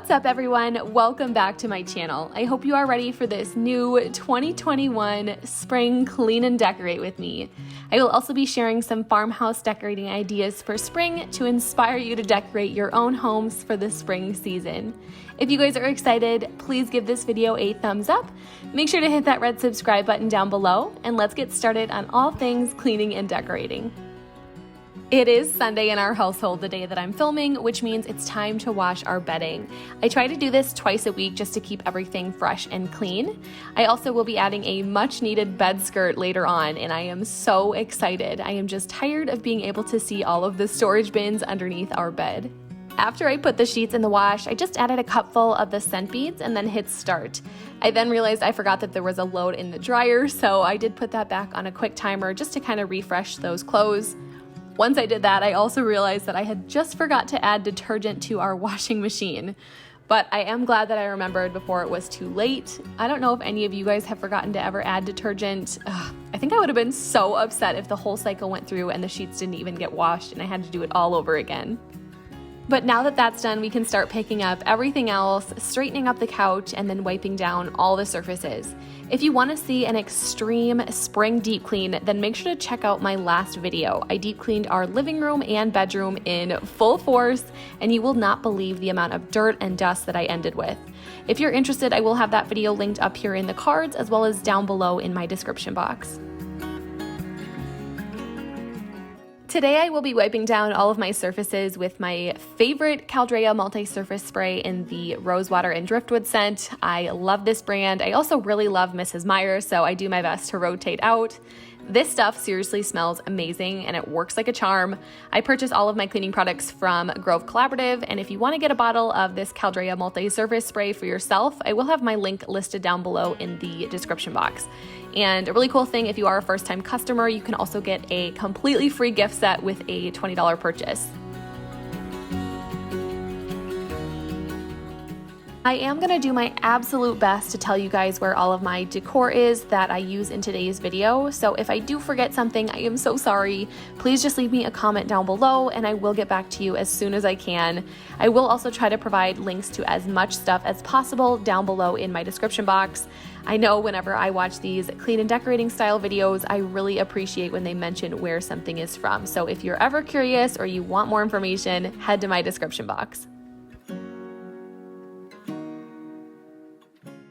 What's up everyone? Welcome back to my channel. I hope you are ready for this new 2021 spring clean and decorate with me. I will also be sharing some farmhouse decorating ideas for spring to inspire you to decorate your own homes for the spring season. If you guys are excited, please give this video a thumbs up. Make sure to hit that red subscribe button down below, and let's get started on all things cleaning and decorating. It is Sunday in our household the day that I'm filming, which means it's time to wash our bedding. I try to do this twice a week just to keep everything fresh and clean. I also will be adding a much needed bed skirt later on, and I am so excited. I am just tired of being able to see all of the storage bins underneath our bed. After I put the sheets in the wash, I just added a cupful of the scent beads and then hit start. I then realized I forgot that there was a load in the dryer, so I did put that back on a quick timer just to kind of refresh those clothes. Once I did that, I also realized that I had just forgot to add detergent to our washing machine. But I am glad that I remembered before it was too late. I don't know if any of you guys have forgotten to ever add detergent. I think I would have been so upset if the whole cycle went through and the sheets didn't even get washed and I had to do it all over again. But now that that's done, we can start picking up everything else, straightening up the couch, and then wiping down all the surfaces. If you want to see an extreme spring deep clean, then make sure to check out my last video. I deep cleaned our living room and bedroom in full force, and you will not believe the amount of dirt and dust that I ended with. If you're interested, I will have that video linked up here in the cards as well as down below in my description box. Today I will be wiping down all of my surfaces with my favorite Caldrea multi-surface spray in the Rosewater and Driftwood scent. I love this brand. I also really love Mrs. Meyer, so I do my best to rotate out. This stuff seriously smells amazing and it works like a charm. I purchase all of my cleaning products from Grove Collaborative, and if you want to get a bottle of this Caldrea multi-surface spray for yourself, I will have my link listed down below in the description box. And a really cool thing, if you are a first-time customer, you can also get a completely free gift set with a $20 purchase. I am going to do my absolute best to tell you guys where all of my decor is that I use in today's video. So if I do forget something, I am so sorry. Please just leave me a comment down below and I will get back to you as soon as I can. I will also try to provide links to as much stuff as possible down below in my description box. I know whenever I watch these clean and decorating style videos, I really appreciate when they mention where something is from. So if you're ever curious or you want more information, head to my description box.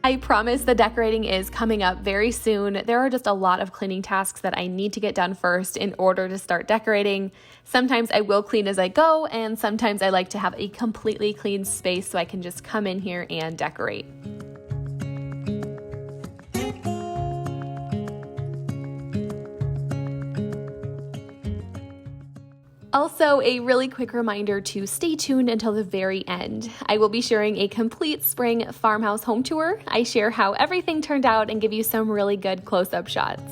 I promise the decorating is coming up very soon. There are just a lot of cleaning tasks that I need to get done first in order to start decorating. Sometimes I will clean as I go, and sometimes I like to have a completely clean space so I can just come in here and decorate. Also, a really quick reminder to stay tuned until the very end. I will be sharing a complete spring farmhouse home tour. I share how everything turned out and give you some really good close-up shots.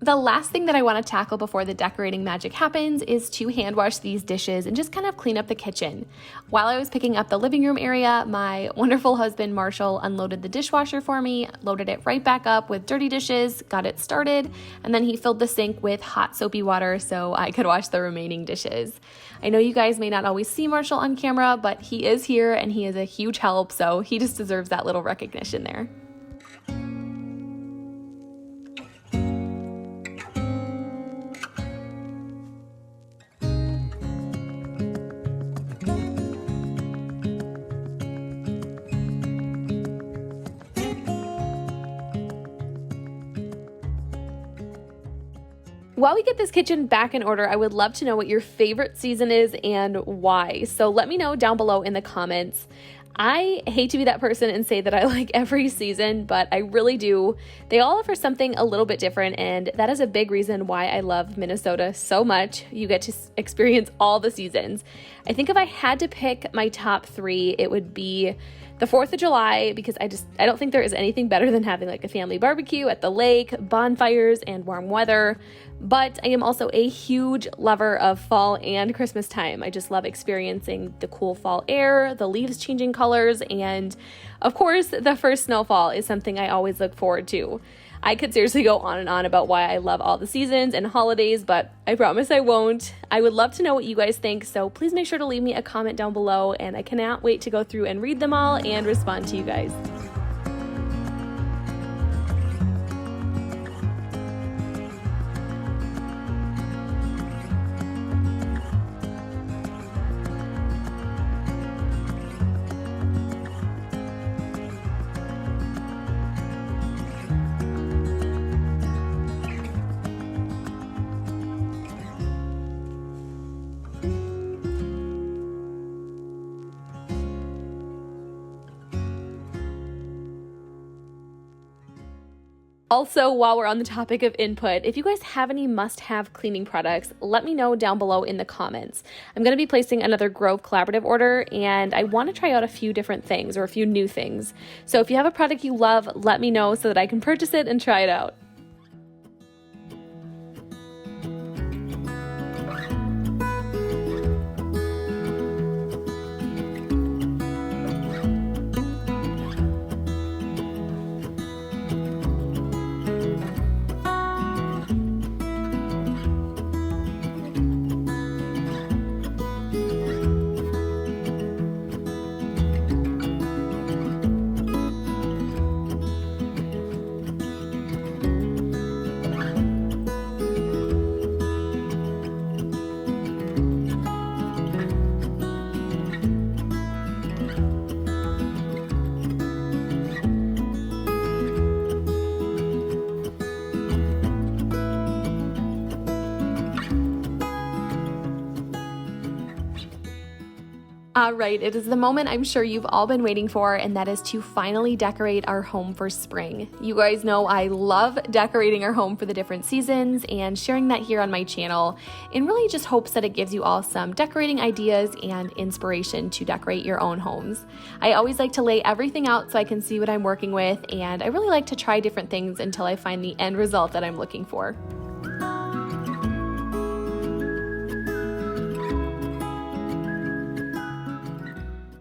The last thing that I want to tackle before the decorating magic happens is to hand wash these dishes and just kind of clean up the kitchen. While I was picking up the living room area, my wonderful husband Marshall unloaded the dishwasher for me, loaded it right back up with dirty dishes, got it started, and then he filled the sink with hot soapy water so I could wash the remaining dishes. I know you guys may not always see Marshall on camera, but he is here and he is a huge help, so he just deserves that little recognition there. While we get this kitchen back in order, I would love to know what your favorite season is and why. So let me know down below in the comments. I hate to be that person and say that I like every season, but I really do. They all offer something a little bit different, and that is a big reason why I love Minnesota so much. You get to experience all the seasons. I think if I had to pick my top three, it would be the 4th of July, because I don't think there is anything better than having like a family barbecue at the lake, bonfires, and warm weather. But I am also a huge lover of fall and Christmas time. I just love experiencing the cool fall air, the leaves changing colors, and of course, the first snowfall is something I always look forward to. I could seriously go on and on about why I love all the seasons and holidays, but I promise I won't. I would love to know what you guys think, so please make sure to leave me a comment down below, and I cannot wait to go through and read them all and respond to you guys. Also, while we're on the topic of input, if you guys have any must-have cleaning products, let me know down below in the comments. I'm going to be placing another Grove collaborative order, and I want to try out a few different things or a few new things. So if you have a product you love, let me know so that I can purchase it and try it out. All right, it is the moment I'm sure you've all been waiting for, and that is to finally decorate our home for spring. You guys know I love decorating our home for the different seasons and sharing that here on my channel, in really just hopes that it gives you all some decorating ideas and inspiration to decorate your own homes. I always like to lay everything out so I can see what I'm working with, and I really like to try different things until I find the end result that I'm looking for.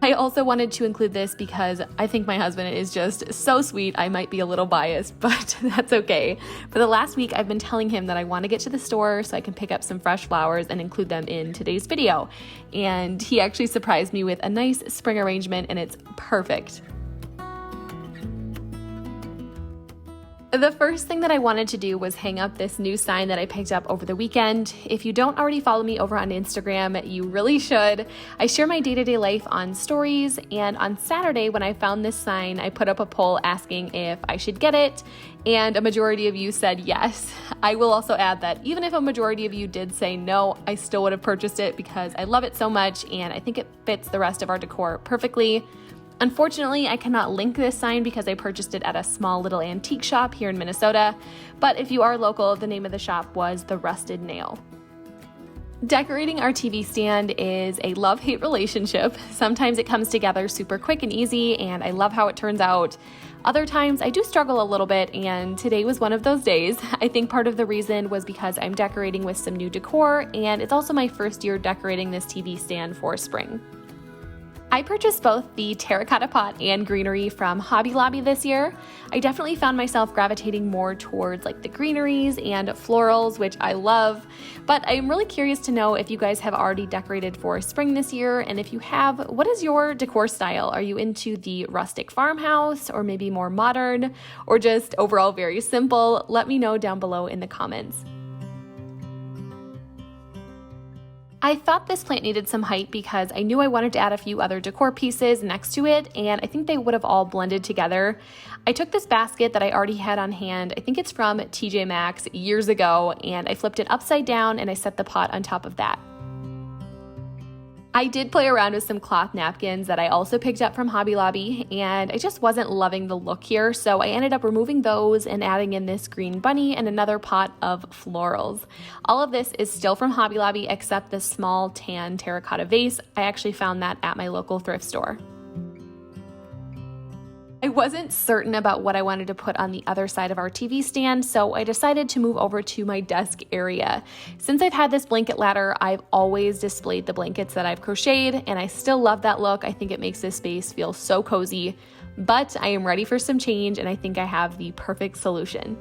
I also wanted to include this because I think my husband is just so sweet. I might be a little biased, but that's okay. For the last week, I've been telling him that I want to get to the store so I can pick up some fresh flowers and include them in today's video. And he actually surprised me with a nice spring arrangement, and it's perfect. The first thing that I wanted to do was hang up this new sign that I picked up over the weekend. If you don't already follow me over on Instagram, you really should. I share my day-to-day life on stories, and on Saturday when I found this sign, I put up a poll asking if I should get it, and a majority of you said yes. I will also add that even if a majority of you did say no, I still would have purchased it because I love it so much and I think it fits the rest of our decor perfectly. Unfortunately, I cannot link this sign because I purchased it at a small little antique shop here in Minnesota, but if you are local, the name of the shop was The Rusted Nail. Decorating our TV stand is a love-hate relationship. Sometimes it comes together super quick and easy, and I love how it turns out. Other times I do struggle a little bit, and today was one of those days. I think part of the reason was because I'm decorating with some new decor, and it's also my first year decorating this TV stand for spring. I purchased both the terracotta pot and greenery from Hobby Lobby this year. I definitely found myself gravitating more towards like the greeneries and florals, which I love, but I'm really curious to know if you guys have already decorated for spring this year, and if you have, what is your decor style? Are you into the rustic farmhouse, or maybe more modern, or just overall very simple? Let me know down below in the comments. I thought this plant needed some height because I knew I wanted to add a few other decor pieces next to it, and I think they would have all blended together. I took this basket that I already had on hand, I think it's from TJ Maxx years ago, and I flipped it upside down and I set the pot on top of that. I did play around with some cloth napkins that I also picked up from Hobby Lobby, and I just wasn't loving the look here, so I ended up removing those and adding in this green bunny and another pot of florals. All of this is still from Hobby Lobby except this small tan terracotta vase. I actually found that at my local thrift store. I wasn't certain about what I wanted to put on the other side of our TV stand, so I decided to move over to my desk area. Since I've had this blanket ladder, I've always displayed the blankets that I've crocheted, and I still love that look. I think it makes this space feel so cozy, but I am ready for some change, and I think I have the perfect solution.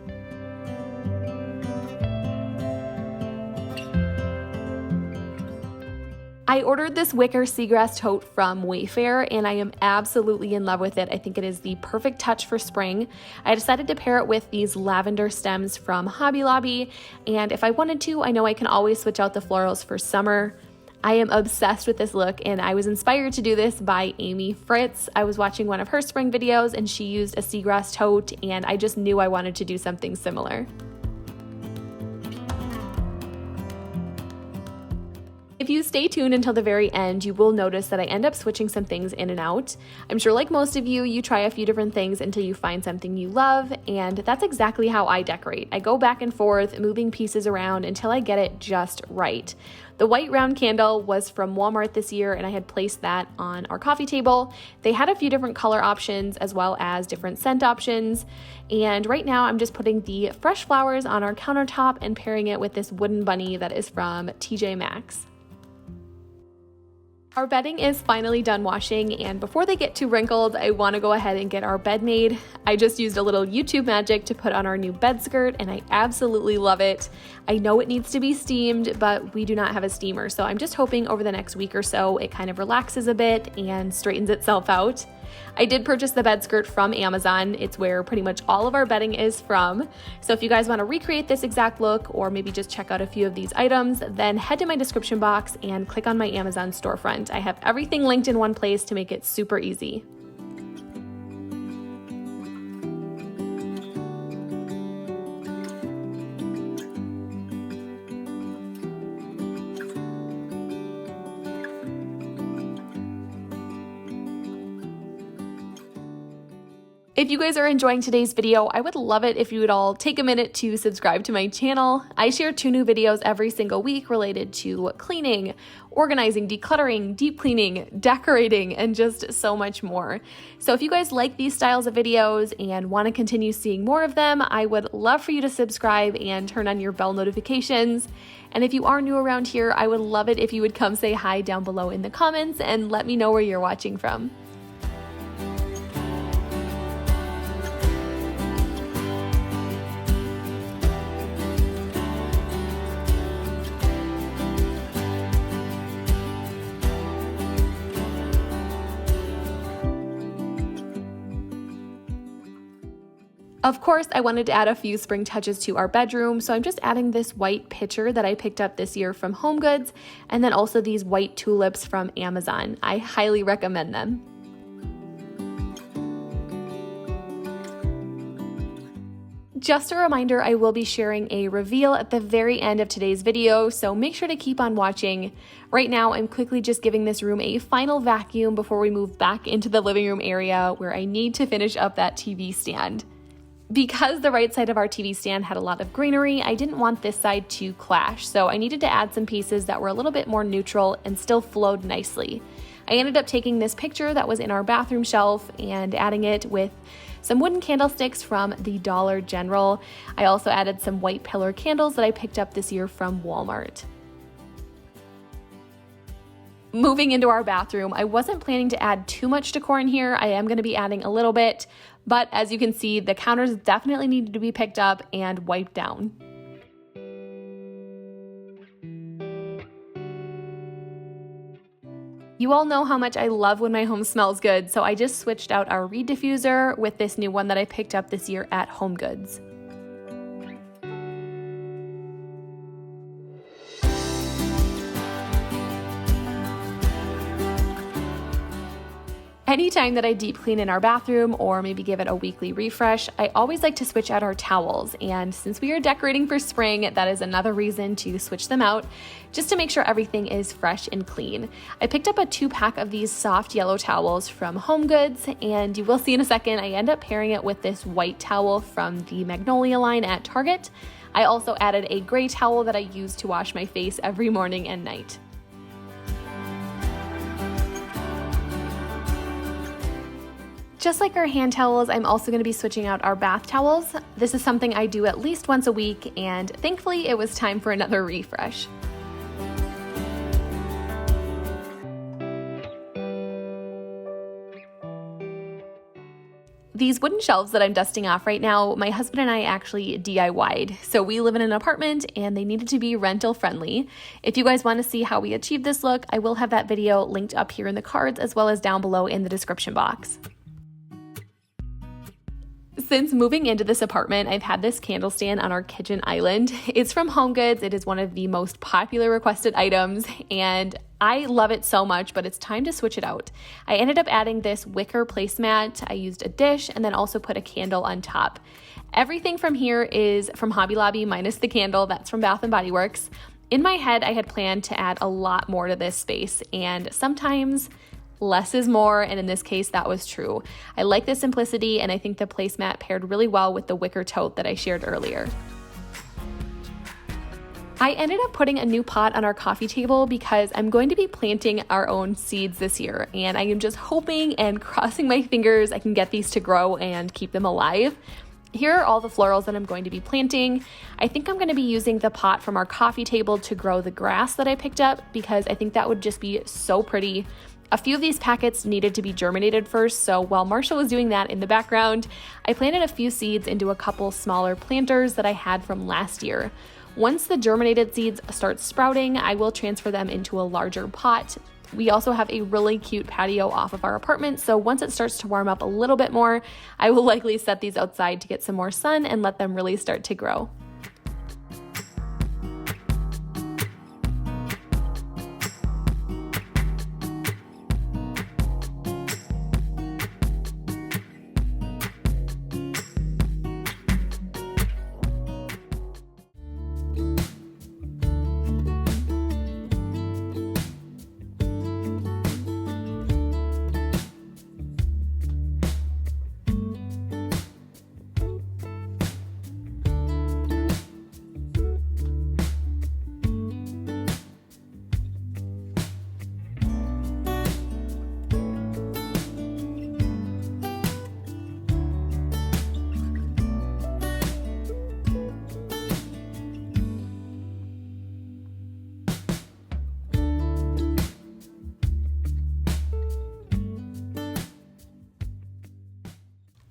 I ordered this wicker seagrass tote from Wayfair and I am absolutely in love with it. I think it is the perfect touch for spring. I decided to pair it with these lavender stems from Hobby Lobby, and if I wanted to, I know I can always switch out the florals for summer. I am obsessed with this look and I was inspired to do this by Amy Fritz. I was watching one of her spring videos and she used a seagrass tote and I just knew I wanted to do something similar. If you stay tuned until the very end, you will notice that I end up switching some things in and out. I'm sure like most of you, you try a few different things until you find something you love, and that's exactly how I decorate. I go back and forth, moving pieces around until I get it just right. The white round candle was from Walmart this year, and I had placed that on our coffee table. They had a few different color options as well as different scent options, and right now I'm just putting the fresh flowers on our countertop and pairing it with this wooden bunny that is from TJ Maxx. Our bedding is finally done washing, and before they get too wrinkled, I want to go ahead and get our bed made. I just used a little YouTube magic to put on our new bed skirt, and I absolutely love it. I know it needs to be steamed, but we do not have a steamer, so I'm just hoping over the next week or so it kind of relaxes a bit and straightens itself out. I did purchase the bed skirt from Amazon. It's where pretty much all of our bedding is from. So if you guys want to recreate this exact look or maybe just check out a few of these items, then head to my description box and click on my Amazon storefront. I have everything linked in one place to make it super easy. If you guys are enjoying today's video, I would love it if you would all take a minute to subscribe to my channel. I share 2 new videos every single week related to cleaning, organizing, decluttering, deep cleaning, decorating, and just so much more. So if you guys like these styles of videos and want to continue seeing more of them, I would love for you to subscribe and turn on your bell notifications. And if you are new around here, I would love it if you would come say hi down below in the comments and let me know where you're watching from. Of course, I wanted to add a few spring touches to our bedroom, so I'm just adding this white pitcher that I picked up this year from HomeGoods, and then also these white tulips from Amazon. I highly recommend them. Just a reminder, I will be sharing a reveal at the very end of today's video, so make sure to keep on watching. Right now, I'm quickly just giving this room a final vacuum before we move back into the living room area where I need to finish up that TV stand. Because the right side of our TV stand had a lot of greenery, I didn't want this side to clash, so I needed to add some pieces that were a little bit more neutral and still flowed nicely. I ended up taking this picture that was in our bathroom shelf and adding it with some wooden candlesticks from the Dollar General. I also added some white pillar candles that I picked up this year from Walmart. Moving into our bathroom, I wasn't planning to add too much decor in here. I am going to be adding a little bit, but as you can see, the counters definitely needed to be picked up and wiped down. You all know how much I love when my home smells good, so I just switched out our reed diffuser with this new one that I picked up this year at HomeGoods. Anytime that I deep clean in our bathroom or maybe give it a weekly refresh, I always like to switch out our towels. And since we are decorating for spring, that is another reason to switch them out, just to make sure everything is fresh and clean. I picked up a 2-pack of these soft yellow towels from HomeGoods, and you will see in a second, I end up pairing it with this white towel from the Magnolia line at Target. I also added a gray towel that I use to wash my face every morning and night. Just like our hand towels, I'm also going to be switching out our bath towels. This is something I do at least once a week, and thankfully it was time for another refresh. These wooden shelves that I'm dusting off right now, my husband and I actually DIY'd. So we live in an apartment and they needed to be rental friendly. If you guys want to see how we achieved this look, I will have that video linked up here in the cards as well as down below in the description box. Since moving into this apartment, I've had this candle stand on our kitchen island. It's from HomeGoods. It is one of the most popular requested items, and I love it so much, but it's time to switch it out. I ended up adding this wicker placemat. I used a dish and then also put a candle on top. Everything from here is from Hobby Lobby minus the candle. That's from Bath & Body Works. In my head, I had planned to add a lot more to this space, and sometimes less is more, and in this case, that was true. I like the simplicity, and I think the placemat paired really well with the wicker tote that I shared earlier. I ended up putting a new pot on our coffee table because I'm going to be planting our own seeds this year, and I am just hoping and crossing my fingers I can get these to grow and keep them alive. Here are all the florals that I'm going to be planting. I think I'm going to be using the pot from our coffee table to grow the grass that I picked up because I think that would just be so pretty. A few of these packets needed to be germinated first, so while Marshall was doing that in the background, I planted a few seeds into a couple smaller planters that I had from last year. Once the germinated seeds start sprouting, I will transfer them into a larger pot. We also have a really cute patio off of our apartment, so once it starts to warm up a little bit more, I will likely set these outside to get some more sun and let them really start to grow.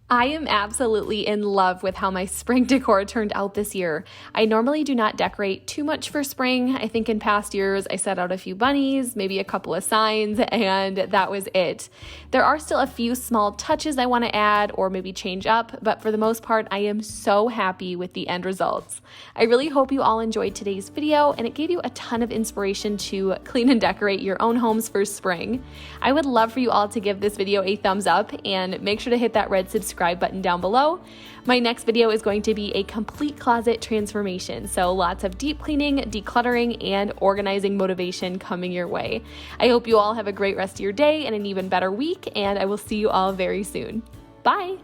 I am absolutely in love with how my spring decor turned out this year. I normally do not decorate too much for spring. I think in past years I set out a few bunnies, maybe a couple of signs, and that was it. There are still a few small touches I want to add or maybe change up, but for the most part, I am so happy with the end results. I really hope you all enjoyed today's video and it gave you a ton of inspiration to clean and decorate your own homes for spring. I would love for you all to give this video a thumbs up and make sure to hit that red subscribe button down below. My next video is going to be a complete closet transformation, so lots of deep cleaning, decluttering, and organizing motivation coming your way. I hope you all have a great rest of your day and an even better week, and I will see you all very soon. Bye!